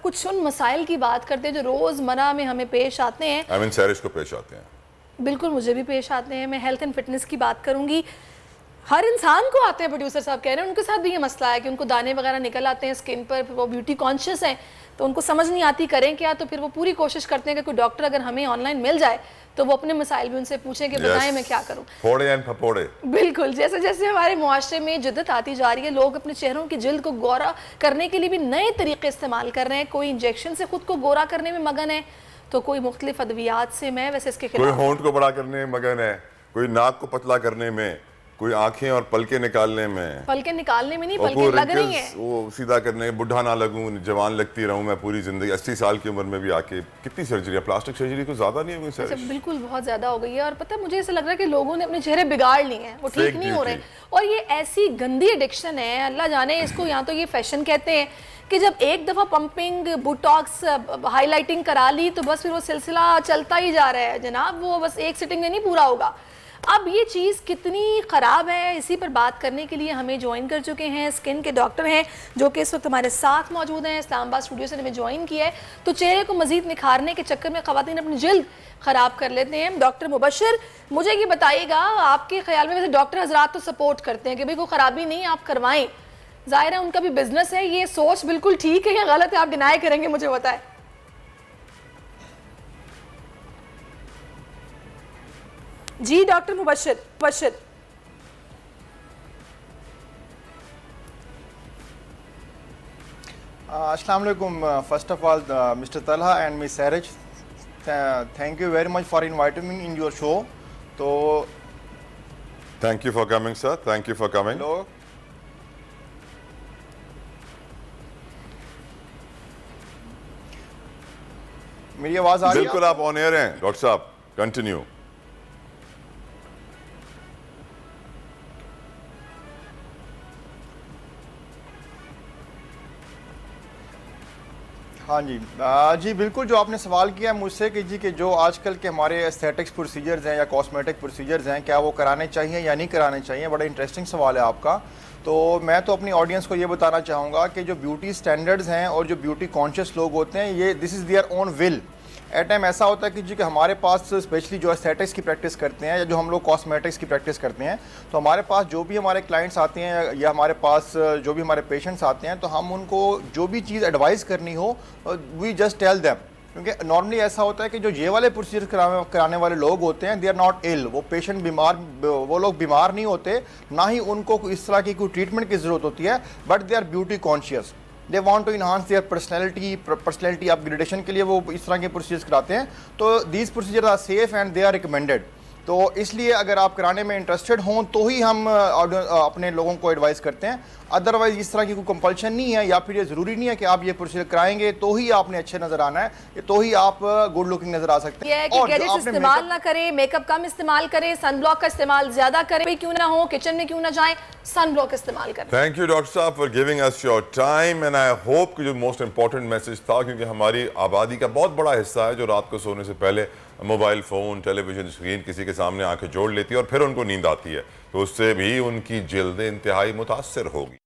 कुछ उन मसाइल की बात करते हैं जो रोज़मर्रा में हमें पेश आते हैं। सैरिश को पेश आते हैं। बिल्कुल, मुझे भी पेश आते हैं। मैं हेल्थ एंड फिटनेस की बात करूंगी। हर इंसान को आते हैं, प्रोड्यूसर साहब कह रहे हैं उनके साथ भी ये मसला है कि उनको दाने वगैरह निकल आते हैं स्किन पर, फिर वो ब्यूटी कॉन्शियस हैं तो उनको समझ नहीं आती करें क्या, तो फिर वो पूरी कोशिश करते हैं कि कोई डॉक्टर अगर हमें ऑनलाइन मिल जाए तो वो अपने मसाइल भी उनसे पूछें कि बताएं मैं क्या करूं। फोड़े एंड फपोड़े। बिल्कुल, जैसे जैसे हमारे मुआशरे में जिद्दत आती जा रही है, लोग अपने चेहरों की जिल्द को गोरा करने के लिए भी नए तरीके इस्तेमाल कर रहे हैं। कोई इंजेक्शन से खुद को गोरा करने में मगन है तो कोई मुख्तलिफ अद्वियात से। मैं वैसे इसके खिलाफ, कोई होंठ को बड़ा करने में मगन है, कोई नाक को पतला करने में, कोई आंखें और पलके निकालने में। पलके निकालने में नहीं, पलके लग रही हैं वो सीधा करने, बुढ़ा ना लगूं, जवान लगती रहूं मैं पूरी जिंदगी। 80 साल की उम्र में भी आके कितनी सर्जरी है, प्लास्टिक सर्जरी को ज्यादा नहीं है सर? बिल्कुल बहुत ज्यादा हो गई है। और पता है मुझे ऐसा लग रहा है कि लोगों ने अपने चेहरे बिगाड़ लिए हैं, वो ठीक नहीं हो रहे। और ये ऐसी गंदी एडिक्शन है, अल्लाह जाने इसको। यहाँ तो ये फैशन कहते हैं कि जब एक दफ़ा पंपिंग, बोटॉक्स, हाईलाइटिंग करा ली तो बस फिर वो सिलसिला चलता ही जा रहा है जनाब, वो बस एक सिटिंग में नहीं पूरा होगा। अब ये चीज़ कितनी ख़राब है, इसी पर बात करने के लिए हमें ज्वाइन कर चुके हैं स्किन के डॉक्टर हैं जो कि इस वक्त हमारे साथ मौजूद हैं। इस्लामाबाद स्टूडियो से हमें ज्वाइन किया है। तो चेहरे को मज़ीद निखारने के चक्कर में ख़वातीन अपनी जल्द ख़राब कर लेते हैं। डॉक्टर मुबशर, मुझे ये बताइएगा, आपके ख्याल में वैसे डॉक्टर हजरात तो सपोर्ट करते हैं कि भाई कोई ख़राबी नहीं आप करवाएं, ज़ाहिर है उनका भी बिजनेस है, ये सोच बिल्कुल ठीक है या गलत है? आप डिनाई करेंगे, मुझे बताएं। जी डॉक्टर मुबशर। अस्सलाम वालेकुम। First of all mister Talha and miss Sairiz, thank you very much for inviting me in your show. तो thank you for coming sir, thank you for coming. Hello, मेरी आवाज आ रही है? बिल्कुल, आप ऑन एयर हैं डॉक्टर साहब, कंटिन्यू। हाँ जी, जी बिल्कुल, जो आपने सवाल किया मुझसे कि जी कि जो आजकल के हमारे एस्थेटिक्स प्रोसीजर्स हैं या कॉस्मेटिक प्रोसीजर्स हैं, क्या वो कराने चाहिए या नहीं कराने चाहिए, बड़ा इंटरेस्टिंग सवाल है आपका। तो मैं तो अपनी ऑडियंस को ये बताना चाहूँगा कि जो ब्यूटी स्टैंडर्ड्स हैं और जो ब्यूटी कॉन्शियस लोग होते हैं, ये this is their own will. At time ऐसा होता है कि जी कि हमारे पास स्पेशली जो एस्थेटिक्स की प्रैक्टिस करते हैं या जो हम लोग कॉस्मेटिक्स की प्रैक्टिस करते हैं, तो हमारे पास जो भी हमारे क्लाइंट्स आते हैं या हमारे पास जो भी हमारे पेशेंट्स आते हैं, तो हम उनको जो भी चीज़ एडवाइस करनी हो वी जस्ट टेल देम। क्योंकि नॉर्मली ऐसा होता है कि जो ये वाले प्रोसीजर कराने वाले लोग होते हैं, दे आर नॉट इल, वो पेशेंट बीमार, वो लोग बीमार नहीं होते, ना ही उनको इस तरह की कोई ट्रीटमेंट की ज़रूरत होती है, but they are beauty conscious. They want to enhance their personality upgradation के लिए वो इस तरह के प्रोसीजर्स कराते हैं। तो these procedure are safe and they are recommended. तो इसलिए अगर आप कराने में इंटरेस्टेड हों तो ही हम अपने लोगों को एडवाइस करते हैं। अदरवाइज इस तरह की कोई कंपल्शन नहीं है, या फिर ये ज़रूरी नहीं है कि आप ये प्रोसीजर कराएंगे तो ही आपने अच्छे नज़र आना है, तो ही आप गुड लुकिंग नज़र आ सकते हैं। कि गैजेट्स इस्तेमाल ना करें, मेकअप कम इस्तेमाल करें, सनब्लॉक का इस्तेमाल ज़्यादा करें, क्यों ना हो किचन में क्यों ना जाएं, सनब्लॉक इस्तेमाल करें। थैंक यू डॉक्टर साहब for giving us your time and I hope कि जो मोस्ट इंपॉर्टेंट मैसेज था, क्योंकि हमारी आबादी का बहुत बड़ा हिस्सा है जो रात को सोने से पहले मोबाइल फ़ोन, टेलीविज़न स्क्रीन किसी के सामने आके जोड़ लेती है और फिर उनको नींद आती है, तो उससे भी उनकी जिल्द इंतहाई मुतासर होगी।